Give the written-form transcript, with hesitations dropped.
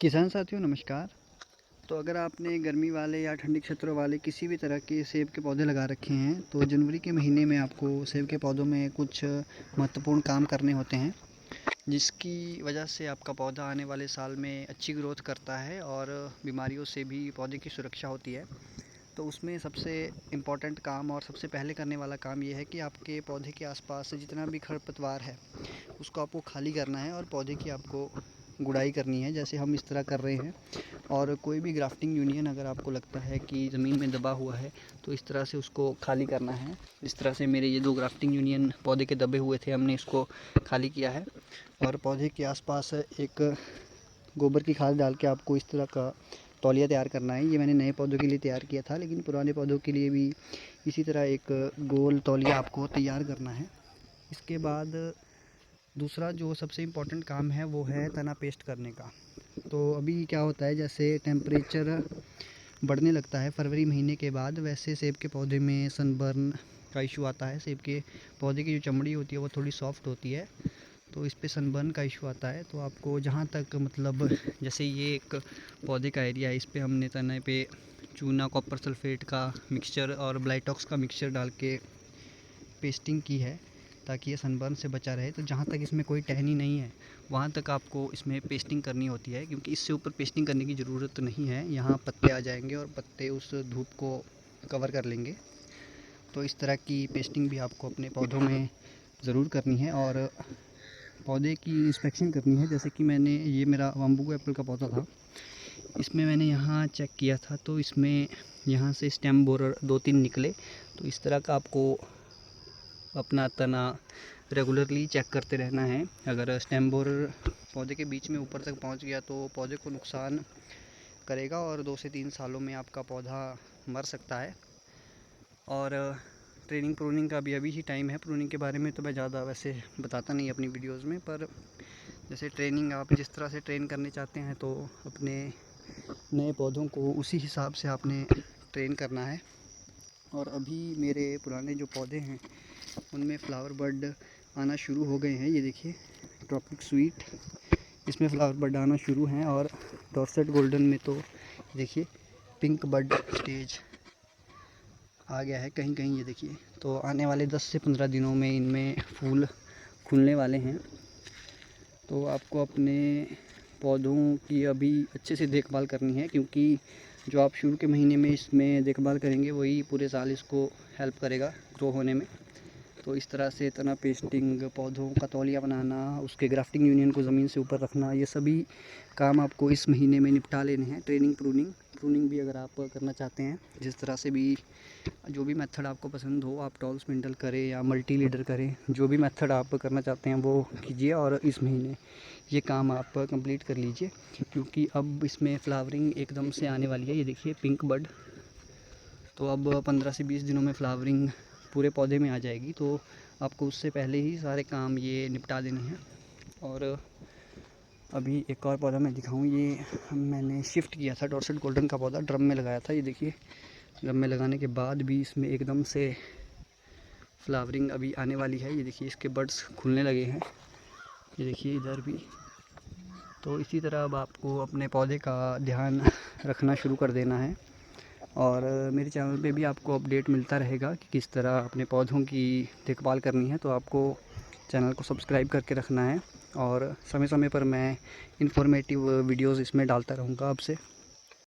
किसान साथियों नमस्कार। तो अगर आपने गर्मी वाले या ठंडी क्षेत्रों वाले किसी भी तरह के सेब के पौधे लगा रखे हैं तो जनवरी के महीने में आपको सेब के पौधों में कुछ महत्वपूर्ण काम करने होते हैं, जिसकी वजह से आपका पौधा आने वाले साल में अच्छी ग्रोथ करता है और बीमारियों से भी पौधे की सुरक्षा होती है। तो उसमें सबसे इम्पॉर्टेंट काम और सबसे पहले करने वाला काम ये है कि आपके पौधे के आसपास जितना भी खरपतवार है उसको आपको खाली करना है और पौधे की आपको गुड़ाई करनी है, जैसे हम इस तरह कर रहे हैं। और कोई भी ग्राफ्टिंग यूनियन अगर आपको लगता है कि ज़मीन में दबा हुआ है तो इस तरह से उसको खाली करना है। इस तरह से मेरे ये 2 ग्राफ्टिंग यूनियन पौधे के दबे हुए थे, हमने इसको खाली किया है। और पौधे के आसपास एक गोबर की खाद डाल के आपको इस तरह का तौलिया तैयार करना है। ये मैंने नए पौधों के लिए तैयार किया था, लेकिन पुराने पौधों के लिए भी इसी तरह एक गोल तौलिया आपको तैयार करना है। इसके बाद दूसरा जो सबसे इम्पोर्टेंट काम है वो है तना पेस्ट करने का। तो अभी क्या होता है, जैसे टेम्परेचर बढ़ने लगता है फरवरी महीने के बाद, वैसे सेब के पौधे में सनबर्न का इशू आता है। सेब के पौधे की जो चमड़ी होती है वो थोड़ी सॉफ्ट होती है, तो इस पे सनबर्न का इशू आता है। तो आपको जहाँ तक मतलब जैसे ये एक पौधे का एरिया है, इस पे हमने तने पे चूना कॉपर सल्फेट का मिक्सचर और ब्लाइटॉक्स का मिक्सचर डाल के पेस्टिंग की है ताकि ये सनबर्न से बचा रहे। तो जहाँ तक इसमें कोई टहनी नहीं है वहाँ तक आपको इसमें पेस्टिंग करनी होती है, क्योंकि इससे ऊपर पेस्टिंग करने की ज़रूरत नहीं है। यहाँ पत्ते आ जाएंगे और पत्ते उस धूप को कवर कर लेंगे। तो इस तरह की पेस्टिंग भी आपको अपने पौधों में ज़रूर करनी है और पौधे की इंस्पेक्शन करनी है। जैसे कि मैंने ये मेरा बम्बू एप्पल का पौधा था, इसमें मैंने यहाँ चेक किया था तो इसमें यहाँ से स्टेम बोरर 2-3 निकले। तो इस तरह का आपको अपना तना रेगुलरली चेक करते रहना है। अगर स्टेम बोरर पौधे के बीच में ऊपर तक पहुंच गया तो पौधे को नुकसान करेगा और 2 से 3 सालों में आपका पौधा मर सकता है। और ट्रेनिंग प्रूनिंग का भी अभी ही टाइम है। प्रूनिंग के बारे में तो मैं ज़्यादा वैसे बताता नहीं अपनी वीडियोज़ में, पर जैसे ट्रेनिंग आप जिस तरह से ट्रेन करने चाहते हैं तो अपने नए पौधों को उसी हिसाब से आपने ट्रेन करना है। और अभी मेरे पुराने जो पौधे हैं उनमें फ्लावर बड आना शुरू हो गए हैं। ये देखिए ट्रॉपिक स्वीट, इसमें फ्लावर बड आना शुरू हैं। और डॉर्सेट गोल्डन में तो देखिए पिंक बड स्टेज आ गया है कहीं कहीं, ये देखिए। तो आने वाले 10 से 15 दिनों में इनमें फूल खुलने वाले हैं। तो आपको अपने पौधों की अभी अच्छे से देखभाल करनी है, क्योंकि जो आप शुरू के महीने में इसमें देखभाल करेंगे वही पूरे साल इसको हेल्प करेगा ग्रो होने में। तो इस तरह से तना पेस्टिंग, पौधों का तौलिया बनाना, उसके ग्राफ्टिंग यूनियन को ज़मीन से ऊपर रखना, ये सभी काम आपको इस महीने में निपटा लेने हैं। ट्रेनिंग प्रूनिंग भी अगर आप करना चाहते हैं, जिस तरह से भी जो भी मेथड आपको पसंद हो, आप टॉल स्पिंडल करें या मल्टी लीडर करें, जो भी मेथड आप करना चाहते हैं वो कीजिए और इस महीने ये काम आप कंप्लीट कर लीजिए, क्योंकि अब इसमें फ्लावरिंग एकदम से आने वाली है। ये देखिए पिंक बड, तो अब 15 से 20 दिनों में फ्लावरिंग पूरे पौधे में आ जाएगी। तो आपको उससे पहले ही सारे काम ये निपटा देने हैं। और अभी एक और पौधा मैं दिखाऊं, ये मैंने शिफ्ट किया था डॉर्सेट गोल्डन का पौधा, ड्रम में लगाया था। ये देखिए ड्रम में लगाने के बाद भी इसमें एकदम से फ्लावरिंग अभी आने वाली है। ये देखिए इसके बड्स खुलने लगे हैं, ये देखिए इधर भी। तो इसी तरह अब आपको अपने पौधे का ध्यान रखना शुरू कर देना है। और मेरे चैनल पे भी आपको अपडेट मिलता रहेगा कि किस तरह अपने पौधों की देखभाल करनी है। तो आपको चैनल को सब्सक्राइब करके रखना है और समय समय पर मैं इन्फॉर्मेटिव वीडियोस इसमें डालता रहूँगा आपसे।